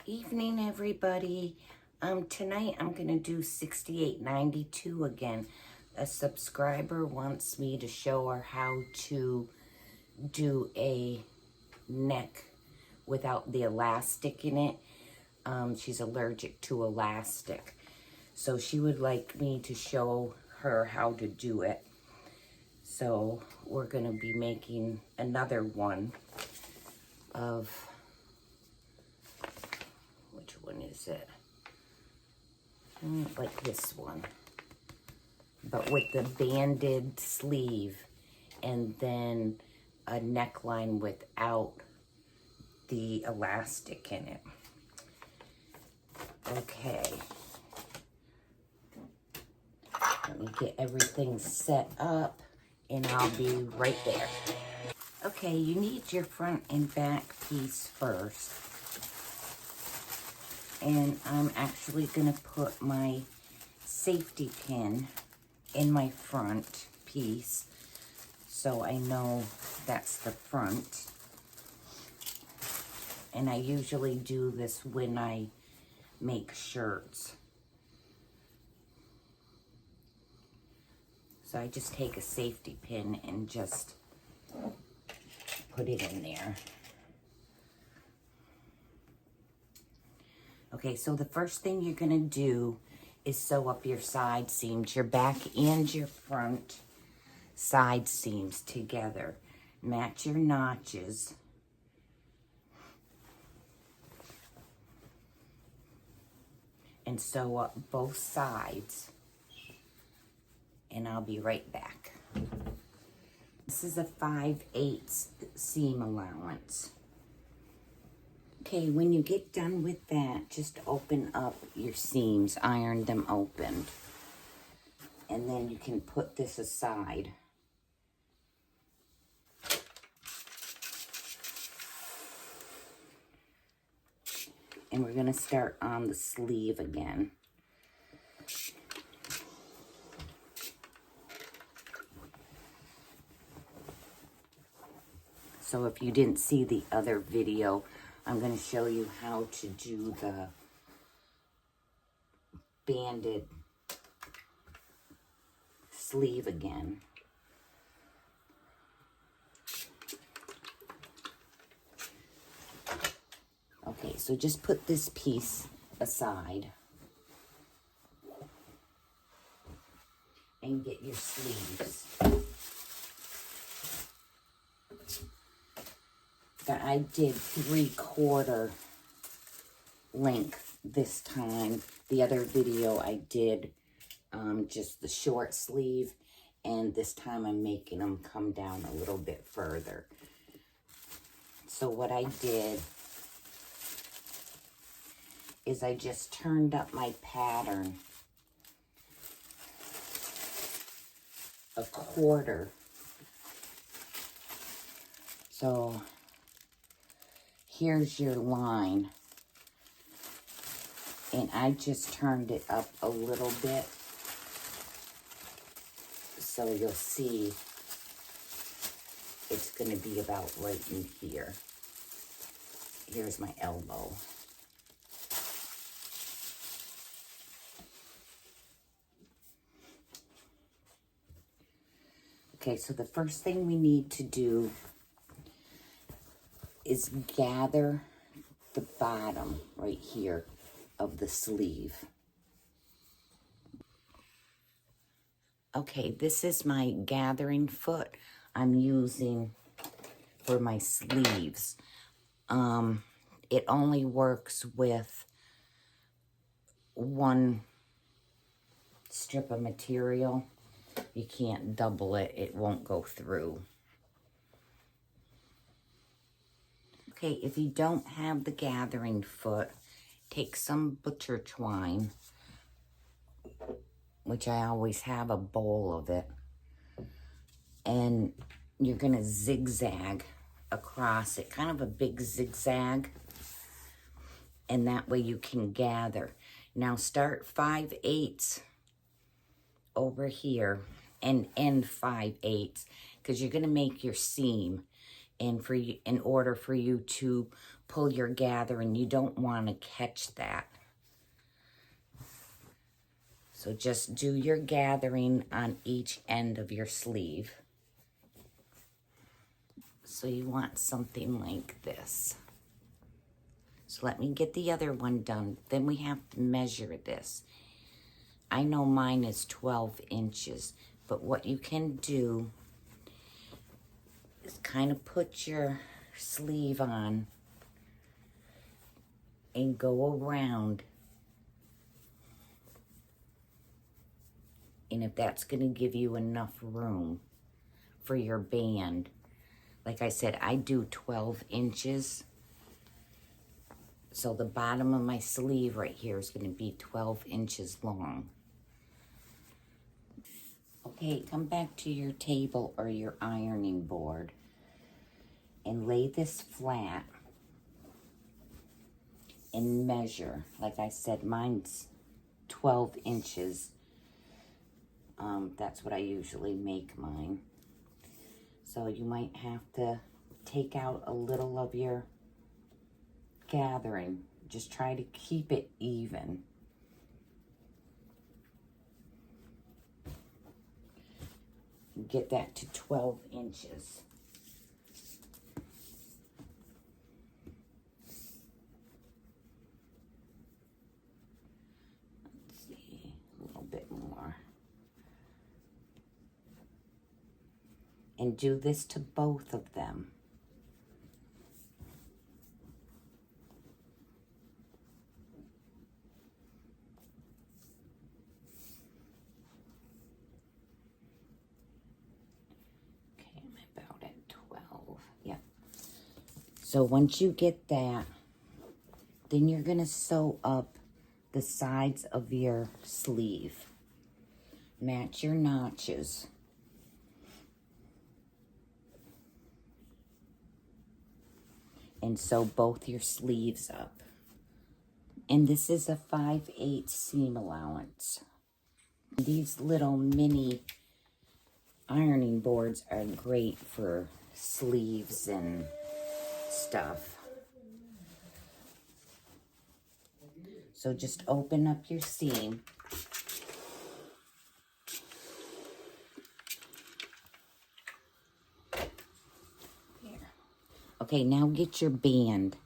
Evening, everybody. Tonight I'm gonna do 6892 again. A subscriber wants me to show her how to do a neck without the elastic in it. She's allergic to elastic, so she would like me to show her how to do it. So we're gonna be making another one of, which one is it? Like this one, but with the banded sleeve and then a neckline without the elastic in it. Okay, let me get everything set up and I'll be right there. Okay, you need your front and back piece first. And I'm actually gonna put my safety pin in my front piece so I know that's the front. And I usually do this when I make shirts. So I just take a safety pin and just put it in there. Okay, so the first thing you're gonna do is sew up your side seams, your back and your front side seams together. Match your notches. And sew up both sides. And I'll be right back. This is a 5/8 seam allowance. Okay, when you get done with that, just open up your seams, iron them open. And then you can put this aside. And we're gonna start on the sleeve again. So if you didn't see the other video, I'm going to show you how to do the banded sleeve again. Okay, so just put this piece aside and get your sleeves. I did 3/4 length this time. The other video I did just the short sleeve, and this time I'm making them come down a little bit further. So what I did is I just turned up my pattern 1/4. So here's your line, and I just turned it up a little bit, so you'll see it's going to be about right in here. Here's my elbow. Okay, so the first thing we need to do is gather the bottom right here of the sleeve. Okay, this is my gathering foot I'm using for my sleeves. It only works with one strip of material. You can't double it, it won't go through. Okay, if you don't have the gathering foot, take some butcher twine, which I always have a bowl of it, and you're gonna zigzag across it, kind of a big zigzag, and that way you can gather. Now start 5/8 over here and end 5/8, because you're gonna make your seam. And in order for you to pull your gathering, you don't want to catch that. So just do your gathering on each end of your sleeve. So you want something like this. So let me get the other one done. Then we have to measure this. I know mine is 12 inches, but what you can do is kind of put your sleeve on and go around. And if that's going to give you enough room for your band, like I said, I do 12 inches. So the bottom of my sleeve right here is going to be 12 inches long. Okay, come back to your table or your ironing board and lay this flat and measure. Like I said, mine's 12 inches. That's what I usually make mine. So you might have to take out a little of your gathering. Just try to keep it even. Get that to 12 inches. Let's see, a little bit more. And do this to both of them. Okay, I'm about at 12. Yep. So once you get that, then you're going to sew up the sides of your sleeve. Match your notches. And sew both your sleeves up. And this is a 5/8 seam allowance. These little mini ironing boards are great for sleeves and stuff. So just open up your seam. Here. Okay, now get your band.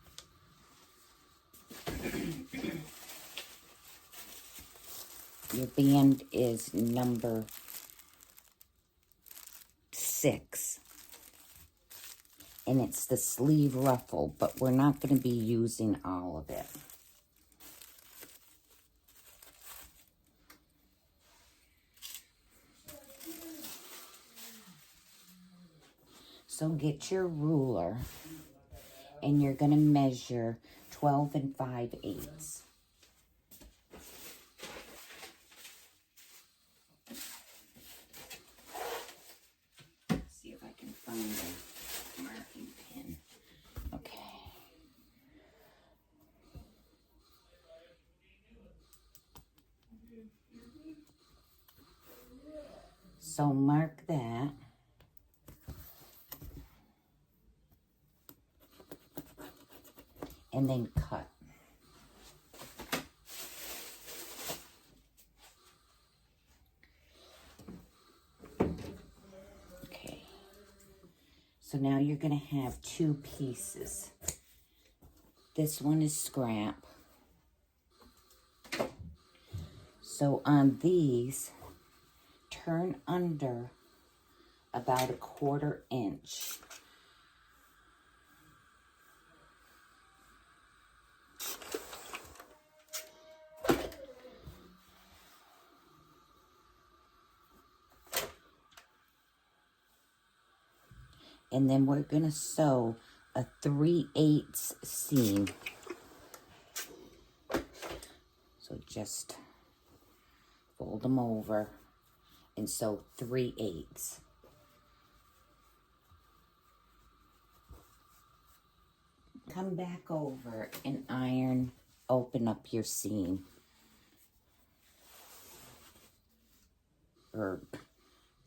Your band is number 6. And it's the sleeve ruffle, but we're not going to be using all of it. So get your ruler, and you're going to measure 12 5/8. See if I can find a marking pin. Okay. So mark that. And then cut. Okay. So now you're going to have 2 pieces. This one is scrap. So on these, turn under about 1/4 inch. And then we're going to sew a 3/8 seam. So just fold them over and sew 3/8. Come back over and open up your seam. Or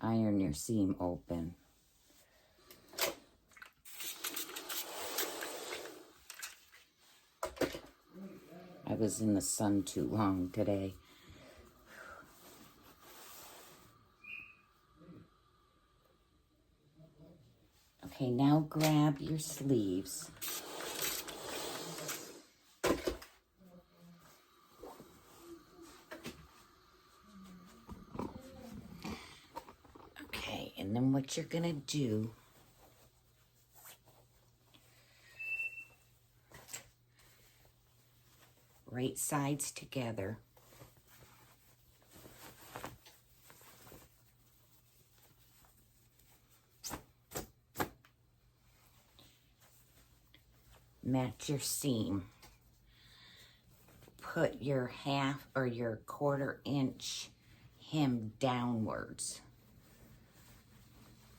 iron your seam open. I was in the sun too long today. Okay, now grab your sleeves. Okay, and then what you're gonna do, right sides together. Match your seam. Put your half or your 1/4 inch hem downwards.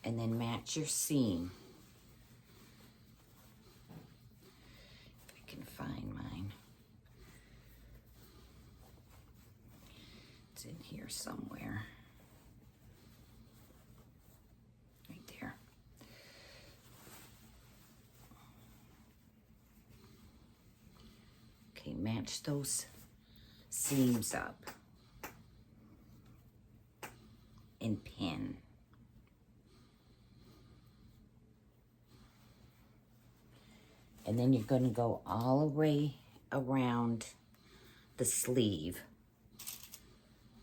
And then match your seam. If I can find mine. It's in here somewhere. Right there. Okay, match those seams up. And pin. And then you're going to go all the way around the sleeve,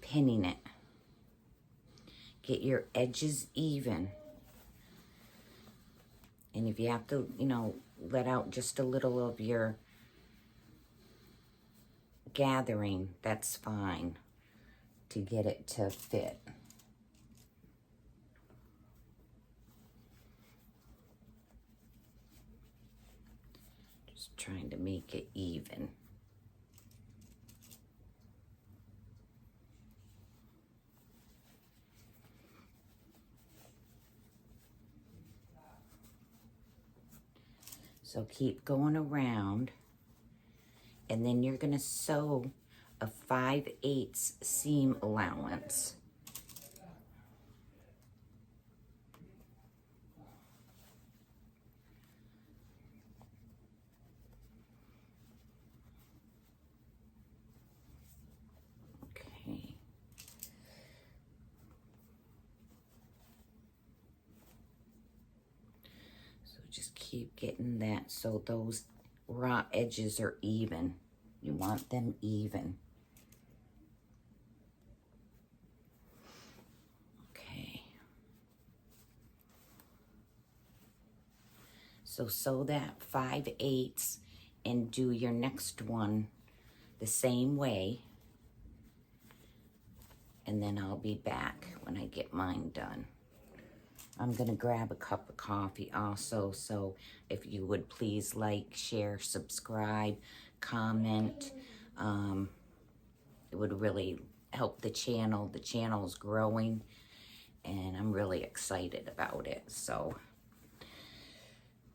pinning it. Get your edges even. And if you have to, you know, let out just a little of your gathering, that's fine to get it to fit. Just trying to make it even. So keep going around, and then you're gonna sew a 5/8 seam allowance. Okay. So just keep getting that so those raw edges are even. You want them even. Okay. So sew that 5/8 and do your next one the same way. And then I'll be back when I get mine done. I'm gonna grab a cup of coffee also, so if you would please like, share, subscribe, comment. It would really help the channel. The channel's growing and I'm really excited about it. So,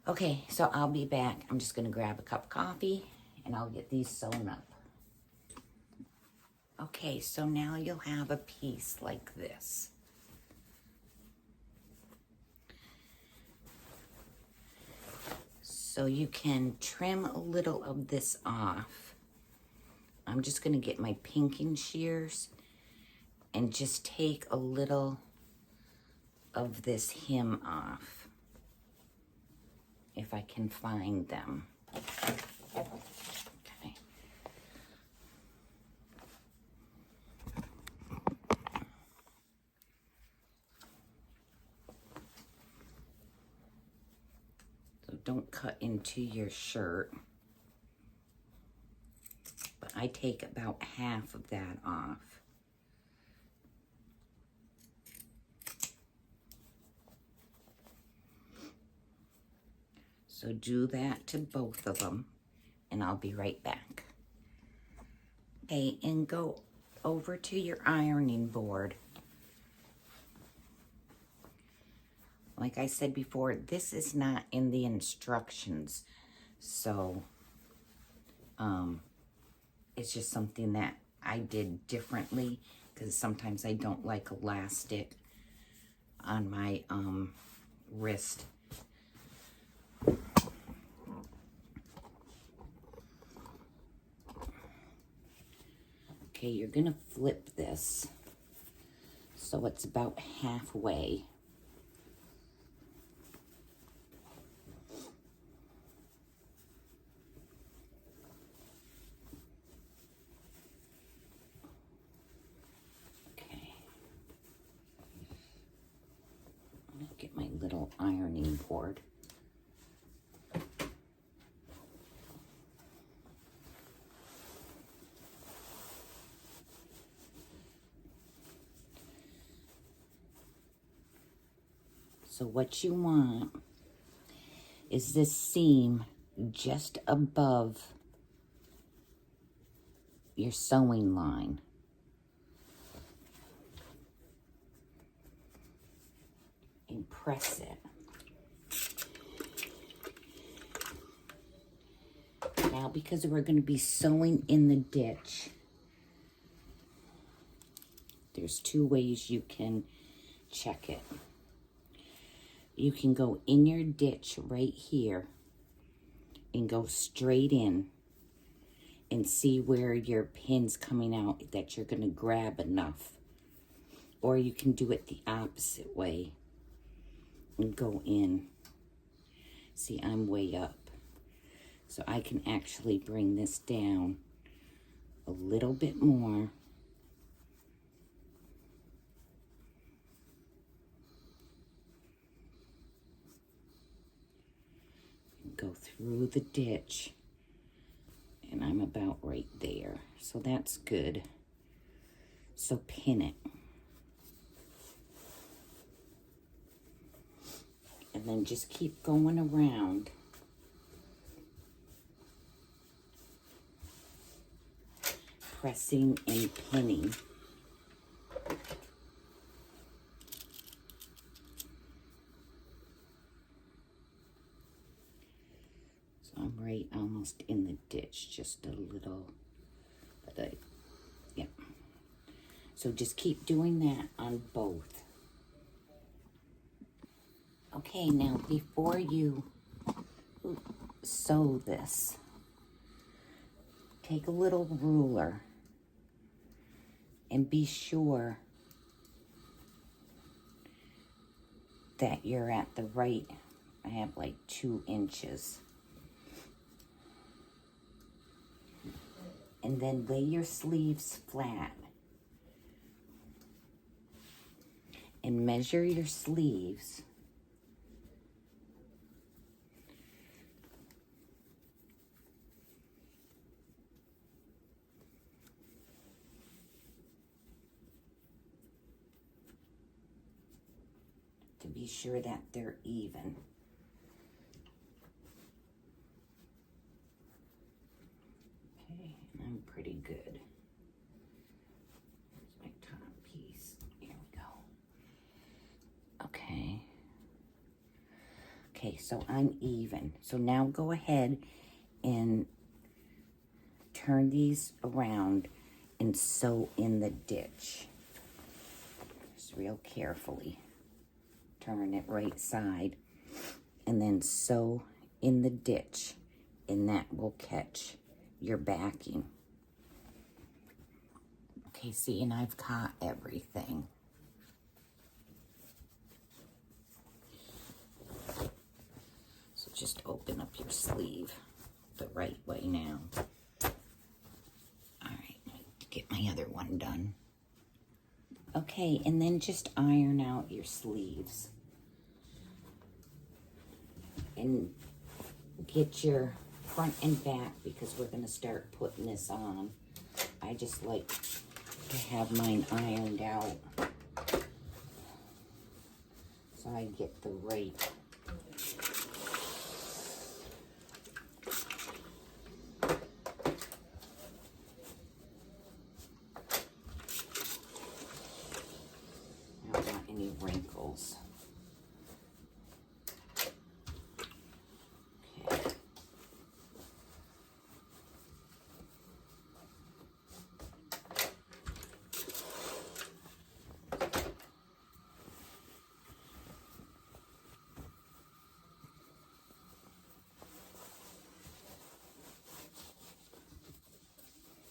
okay, so I'll be back. I'm just gonna grab a cup of coffee and I'll get these sewn up. Okay, so now you'll have a piece like this. So you can trim a little of this off. I'm just gonna get my pinking shears and just take a little of this hem off, if I can find them. Okay. So don't cut into your shirt, but I take about half of that off. So do that to both of them, and I'll be right back. Okay, and go over to your ironing board. Like I said before, this is not in the instructions, so it's just something that I did differently, because sometimes I don't like elastic on my wrist. Okay, you're gonna flip this so it's about halfway. Okay. I'm gonna get my little ironing board. So what you want is this seam just above your sewing line. And press it. Now, because we're going to be sewing in the ditch, there's two ways you can check it. You can go in your ditch right here and go straight in and see where your pin's coming out that you're going to grab enough. Or you can do it the opposite way and go in. See, I'm way up. So I can actually bring this down a little bit more. Go through the ditch, and I'm about right there, so that's good. So pin it, and then just keep going around. Pressing and pinning. I'm right almost in the ditch, just a little, but yeah. So just keep doing that on both. Okay, now before you sew this, take a little ruler and be sure that you're at the right, I have like 2 inches. And then lay your sleeves flat and measure your sleeves. To be sure that they're even. Okay, and I'm pretty good. Here's my top piece. Here we go. Okay. Okay, so I'm even. So now go ahead and turn these around and sew in the ditch. Just real carefully. Turn it right side and then sew in the ditch, and that will catch your backing. Okay, see, and I've caught everything. So just open up your sleeve the right way now. All right, get my other one done. Okay, and then just iron out your sleeves. And get your front and back, because we're going to start putting this on. I just like to have mine ironed out so I get the right. I don't want any wrinkles.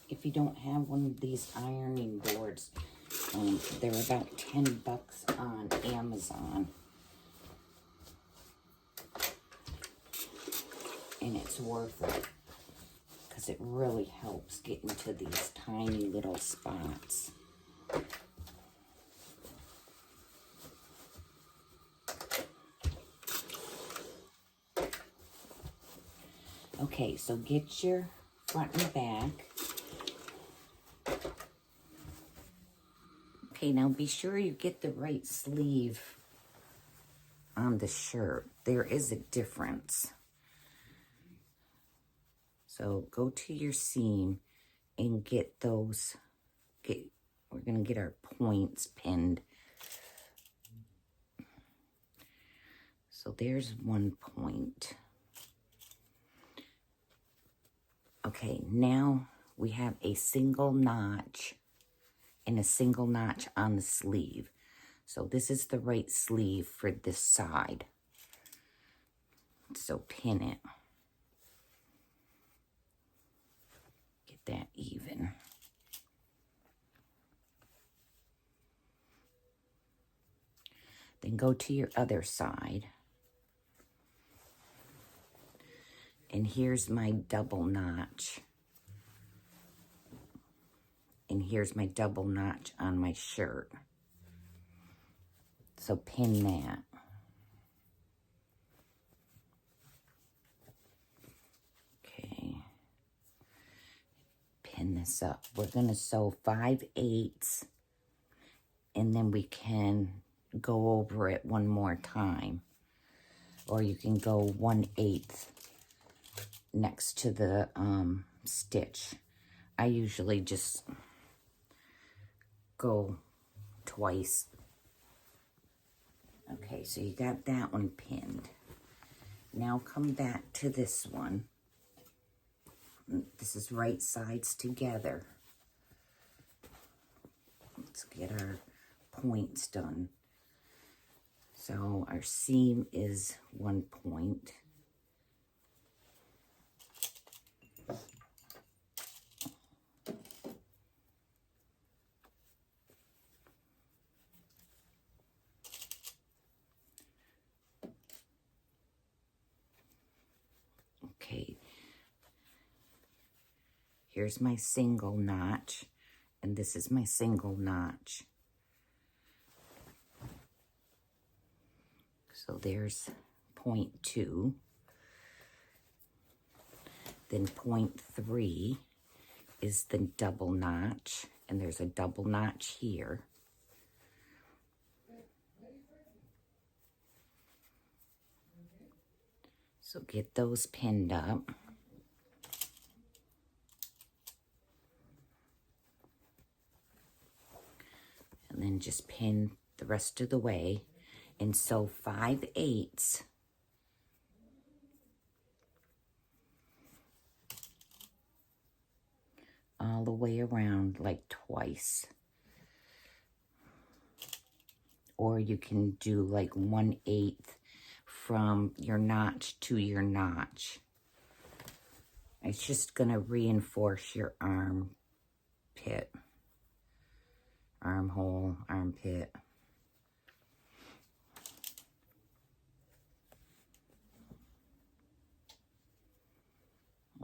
If you don't have one of these ironing boards, they're about 10 bucks on Amazon. And it's worth it, because it really helps get into these tiny little spots. Okay, so get your front and back. Okay, now be sure you get the right sleeve on the shirt. There is a difference. So go to your seam and get those, we're gonna get our points pinned. So there's 1 point. Okay, now we have a single notch and a single notch on the sleeve. So this is the right sleeve for this side. So pin it. Get that even. Then go to your other side. And here's my double notch. And here's my double notch on my shirt. So pin that. Okay. Pin this up. We're going to sew 5/8, and then we can go over it one more time. Or you can go 1/8 next to the stitch. I usually just go twice. Okay, so you got that one pinned. Now come back to this one. This is right sides together. Let's get our points done. So our seam is 1 point. Okay, here's my single notch, and this is my single notch. So there's 0.2. Then 0.3 is the double notch, and there's a double notch here. So get those pinned up. And then just pin the rest of the way and sew 5/8 all the way around, like twice. Or you can do like 1/8 from your notch to your notch. It's just gonna reinforce your armpit, armhole, armpit.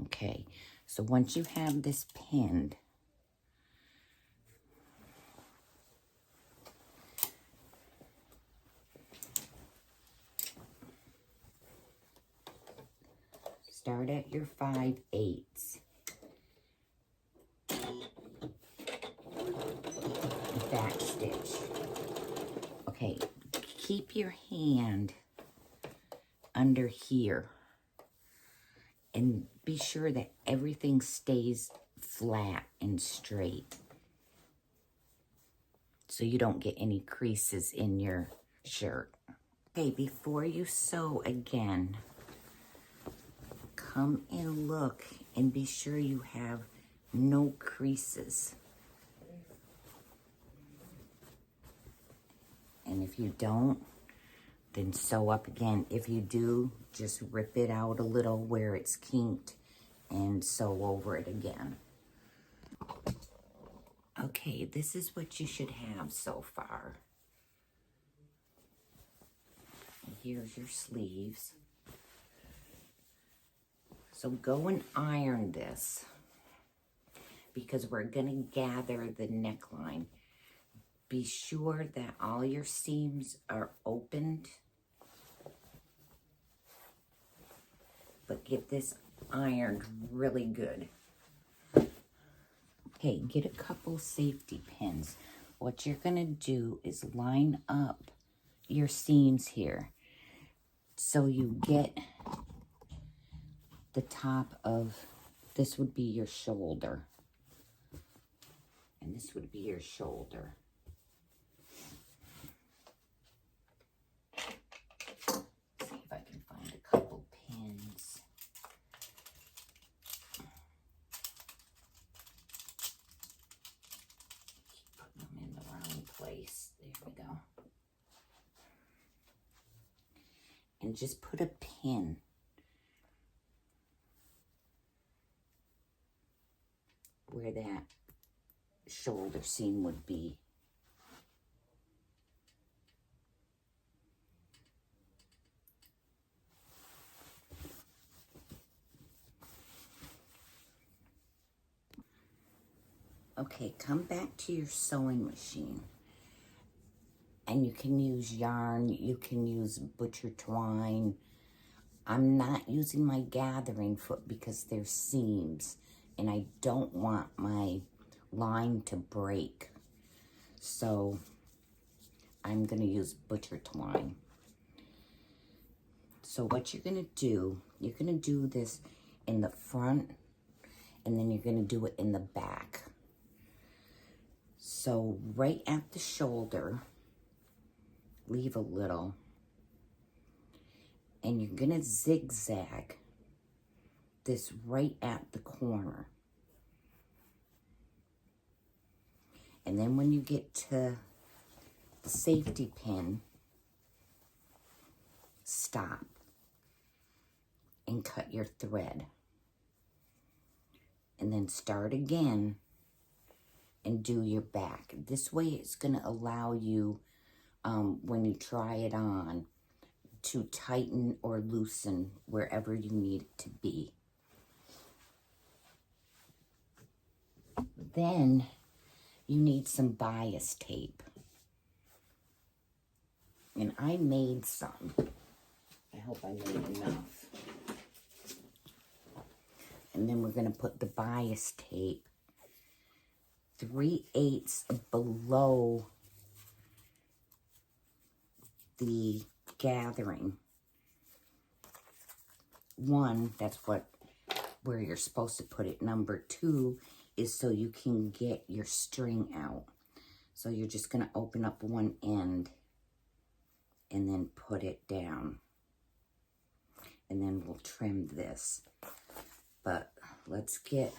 Okay, so once you have this pinned, start at your 5/8. Back stitch. Okay, keep your hand under here and be sure that everything stays flat and straight so you don't get any creases in your shirt. Okay, before you sew again, come and look and be sure you have no creases. And if you don't, then sew up again. If you do, just rip it out a little where it's kinked and sew over it again. Okay, this is what you should have so far. Here's your sleeves. So go and iron this because we're going to gather the neckline. Be sure that all your seams are opened, but get this ironed really good. Okay, get a couple safety pins. What you're going to do is line up your seams here so you get the top of, this would be your shoulder, and this would be your shoulder. See if I can find a couple pins. Keep putting them in the wrong place. There we go. And just put a pin where that shoulder seam would be. Okay, come back to your sewing machine. And you can use yarn, you can use butcher twine. I'm not using my gathering foot because there's seams and I don't want my line to break. So I'm gonna use butcher twine. So what you're gonna do this in the front and then you're gonna do it in the back. So right at the shoulder, leave a little, and you're gonna zigzag this right at the corner. And then when you get to the safety pin, stop and cut your thread. And then start again and do your back. This way it's gonna allow you, when you try it on, to tighten or loosen wherever you need it to be. Then you need some bias tape. And I made some. I hope I made enough. And then we're going to put the bias tape 3/8 below the gathering. One, that's where you're supposed to put it. Number 2 is so you can get your string out. So you're just going to open up one end and then put it down. And then we'll trim this. But let's get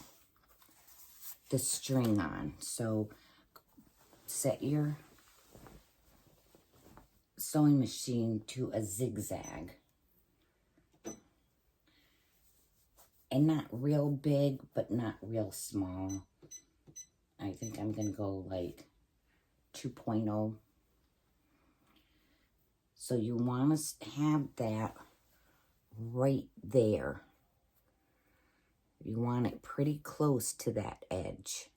the string on. So set your sewing machine to a zigzag. And not real big, but not real small. I think I'm going to go like 2.0. So you want to have that right there. You want it pretty close to that edge.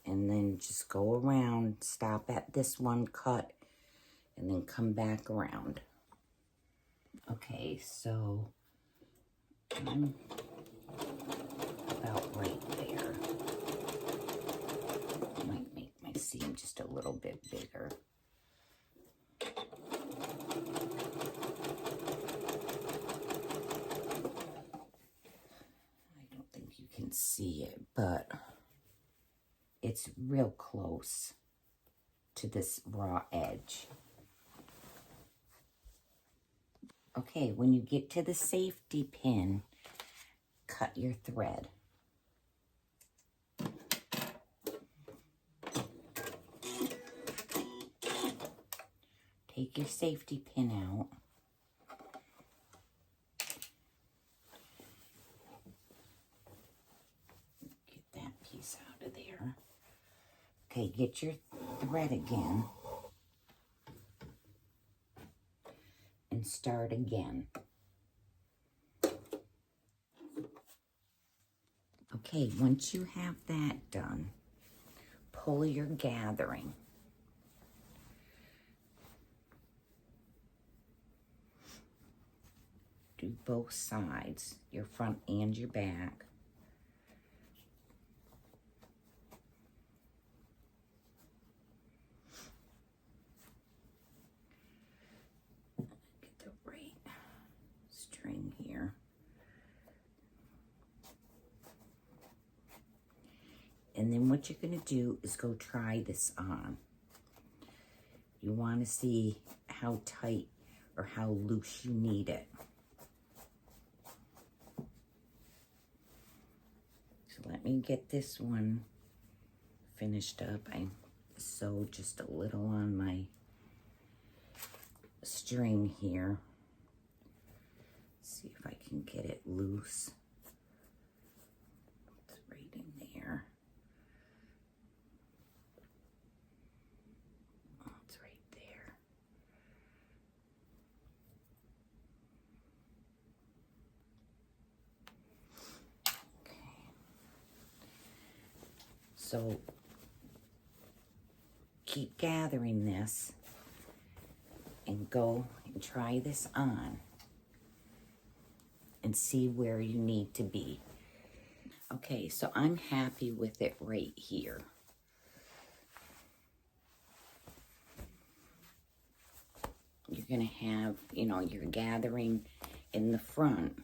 And then just go around, stop at this one, cut, and then come back around. Okay, so I'm about right there. I might make my seam just a little bit bigger. I don't think you can see it, but it's real close to this raw edge. Okay, when you get to the safety pin, cut your thread. Take your safety pin out. Get that piece out of there. Okay, get your thread again and start again. Okay, once you have that done, pull your gathering. Do both sides, your front and your back. Get the right string here. And then what you're going to do is go try this on. You want to see how tight or how loose you need it. So let me get this one finished up. I sewed just a little on my string here. See if I can get it loose. It's right in there. Oh, it's right there. Okay. So keep gathering this and go and try this on and see where you need to be. Okay, so I'm happy with it right here. You're gonna have, you know, your gathering in the front,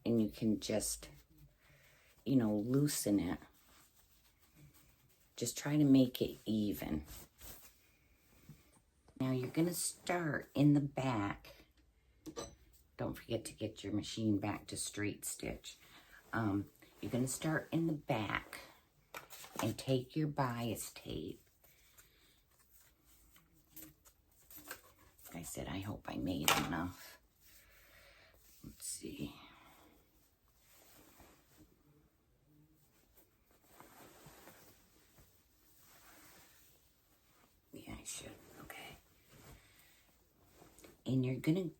and you can just, you know, loosen it. Just try to make it even. Now you're gonna start in the back. Don't forget to get your machine back to straight stitch. You're gonna start in the back and take your bias tape. Like I said, I hope I made enough. Let's see. Yeah, I should. Okay. And you're gonna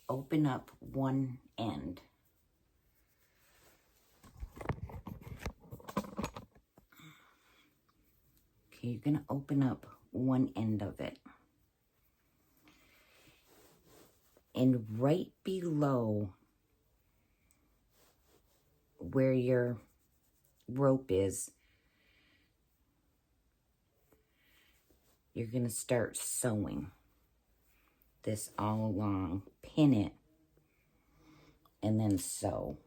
open up one end. Okay, you're gonna open up one end of it. And right below where your rope is, you're gonna start sewing this all along. Pin it and then sew.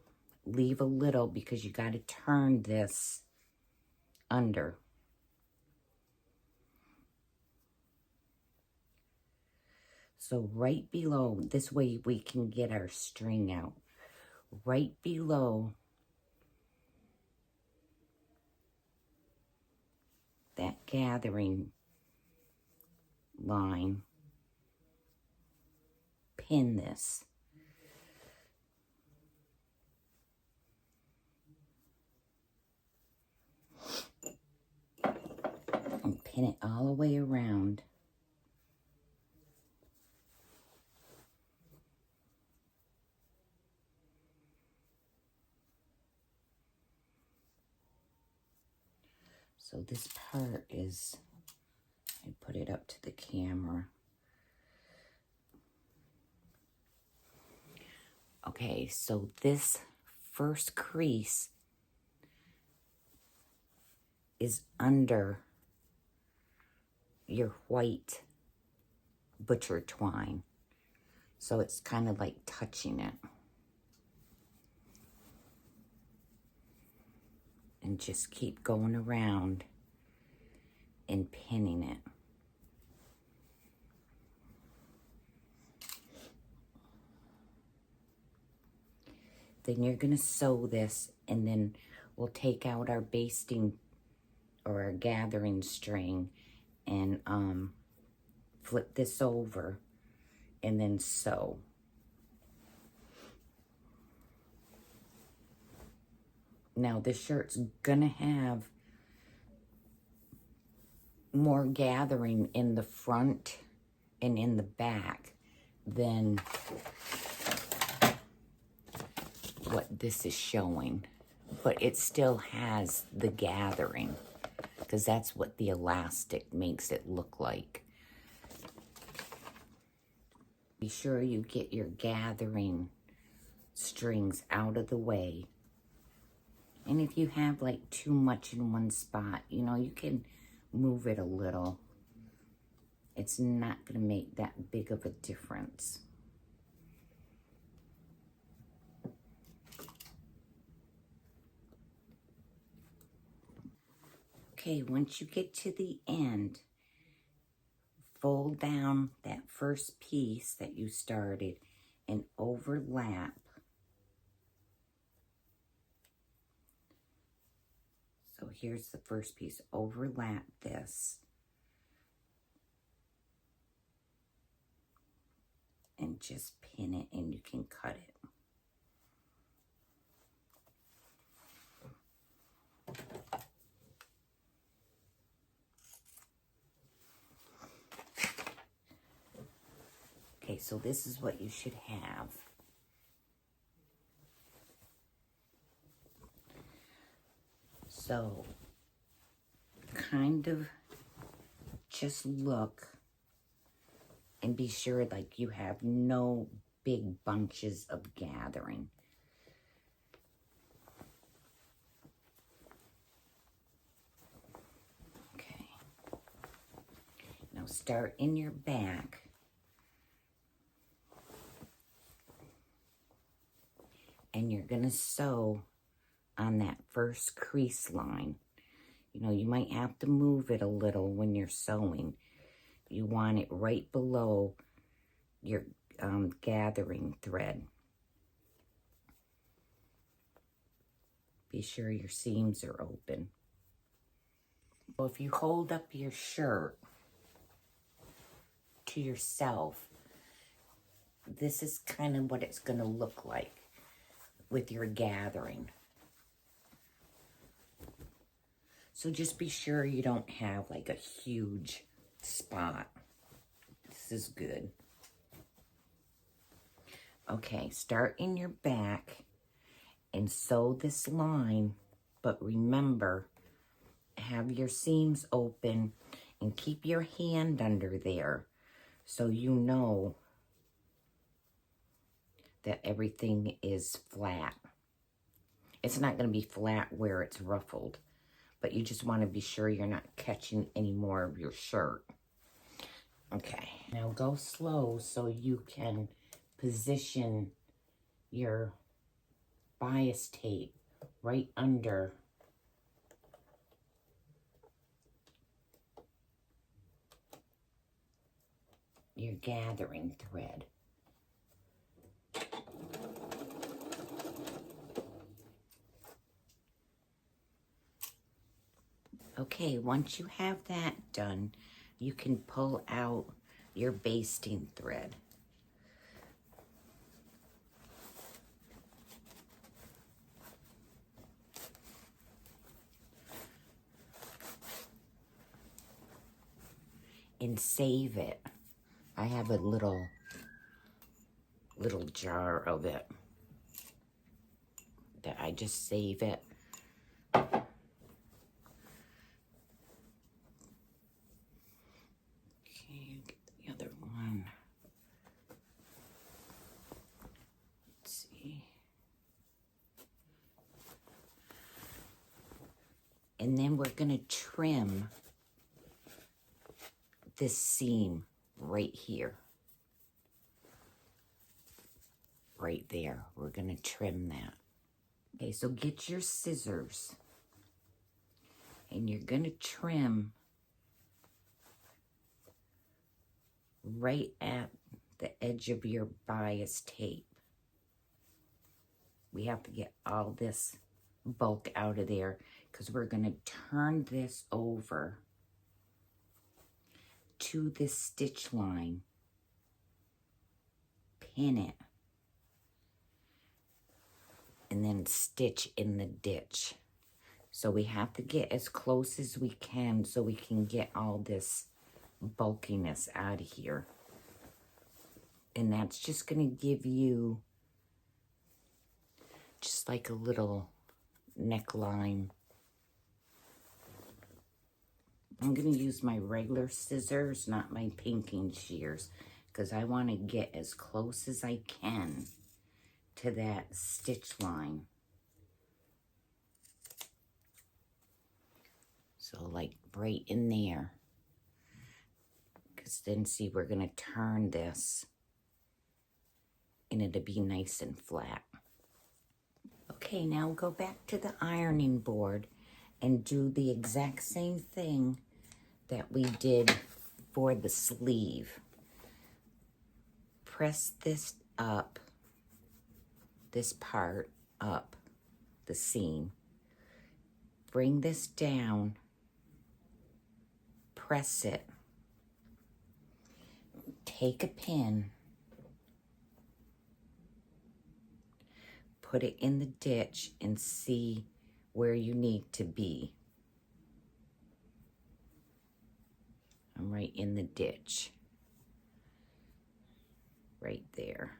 Leave a little because you got to turn this under. So right below, this way we can get our string out. Right below that gathering line, pin this. And pin it all the way around. So this part is, I put it up to the camera. Okay, so this first crease is under your white butcher twine. So it's kind of like touching it. And just keep going around and pinning it. Then you're gonna sew this, and then we'll take out our basting or our gathering string and flip this over and then sew. Now this shirt's gonna have more gathering in the front and in the back than what this is showing, but it still has the gathering because that's what the elastic makes it look like. Be sure you get your gathering strings out of the way. And if you have like too much in one spot, you know, you can move it a little. It's not going to make that big of a difference. Okay, once you get to the end, fold down that first piece that you started and overlap. So here's the first piece, overlap this. And just pin it and you can cut it. Okay, so this is what you should have. So, kind of just look and be sure like you have no big bunches of gathering. Okay. Now start in your back. And you're going to sew on that first crease line. You know, you might have to move it a little when you're sewing. You want it right below your gathering thread. Be sure your seams are open. So if you hold up your shirt to yourself, this is kind of what it's going to look like with your gathering. So just be sure you don't have like a huge spot. This is good. Okay, start in your back and sew this line, but remember, have your seams open and keep your hand under there so you know that everything is flat. It's not going to be flat where it's ruffled, but you just want to be sure you're not catching any more of your shirt. Okay, now go slow so you can position your bias tape right under your gathering thread. Okay, once you have that done, you can pull out your basting thread. And save it. I have a little jar of it that I just save it. And then we're going to trim this seam right here. Right there. We're going to trim that. Okay, so get your scissors. And you're going to trim right at the edge of your bias tape. We have to get all this bulk out of there because we're going to turn this over to this stitch line, pin it, and then stitch in the ditch. So we have to get as close as we can so we can get all this bulkiness out of here. And that's just going to give you just like a little neckline. I'm going to use my regular scissors, not my pinking shears, because I want to get as close as I can to that stitch line. So like right in there. Because then see, we're going to turn this and it'll be nice and flat. Okay, now go back to the ironing board and do the exact same thing that we did for the sleeve. Press this up, this part up, the seam. Bring this down, press it, take a pin, put it in the ditch and see where you need to be. I'm right in the ditch, right there.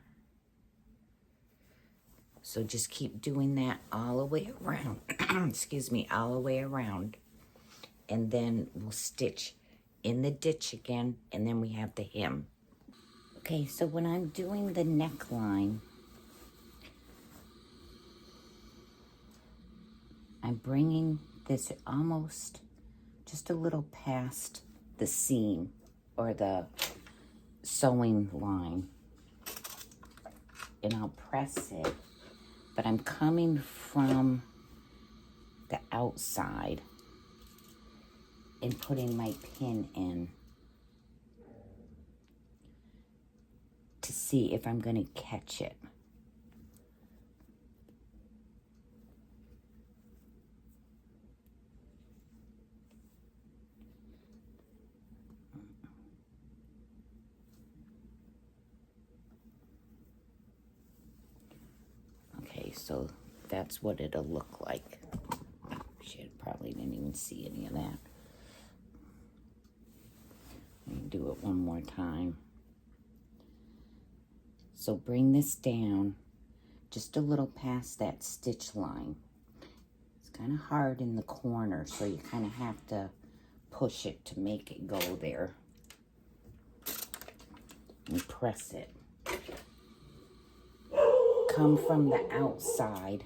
So just keep doing that all the way around, excuse me, all the way around. And then we'll stitch in the ditch again, and then we have the hem. Okay, so when I'm doing the neckline, I'm bringing this almost just a little past the seam or the sewing line. And I'll press it, but I'm coming from the outside and putting my pin in to see if I'm going to catch it. Okay, so that's what it'll look like. Shit, probably didn't even see any of that. Let me do it one more time. So bring this down just a little past that stitch line. It's kind of hard in the corner, so you kind of have to push it to make it go there. And press it. Come from the outside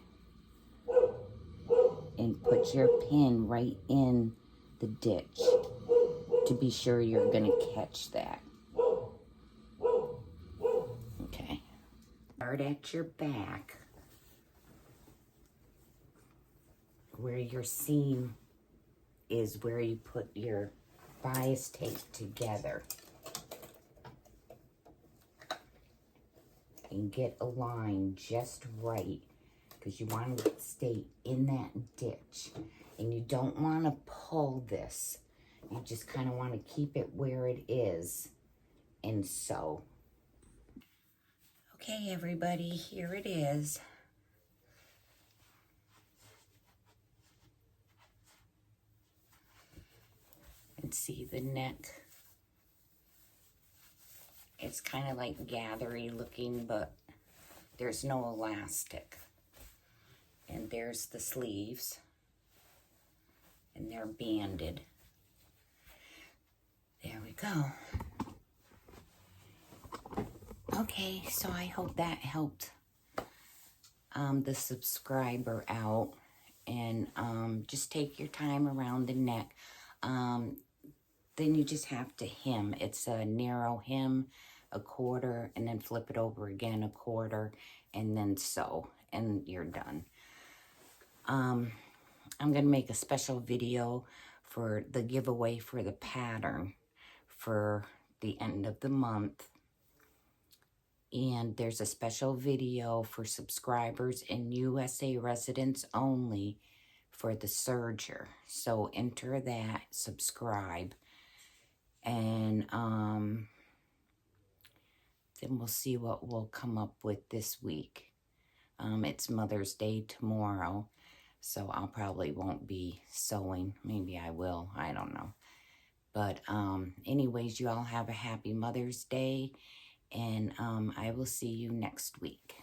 and put your pin right in the ditch to be sure you're going to catch that. Okay. Start at your back where your seam is, where you put your bias tape together. And get a line just right, because you want to stay in that ditch. And you don't want to pull this. You just kind of want to keep it where it is and sew. Okay, everybody, here it is. And see the neck. It's kind of like gathery looking, but there's no elastic. And there's the sleeves. And they're banded. There we go. Okay, so I hope that helped the subscriber out. And just take your time around the neck. Then you just have to hem. It's a narrow hem, a quarter, and then flip it over again, a quarter, and then sew, and you're done. I'm going to make a special video for the giveaway for the pattern for the end of the month. And there's a special video for subscribers and USA residents only for the serger. So enter that, subscribe. And then we'll see what we'll come up with this week. It's Mother's Day tomorrow. So I'll probably won't be sewing. Maybe I will. I don't know. But anyways, you all have a happy Mother's Day. And I will see you next week.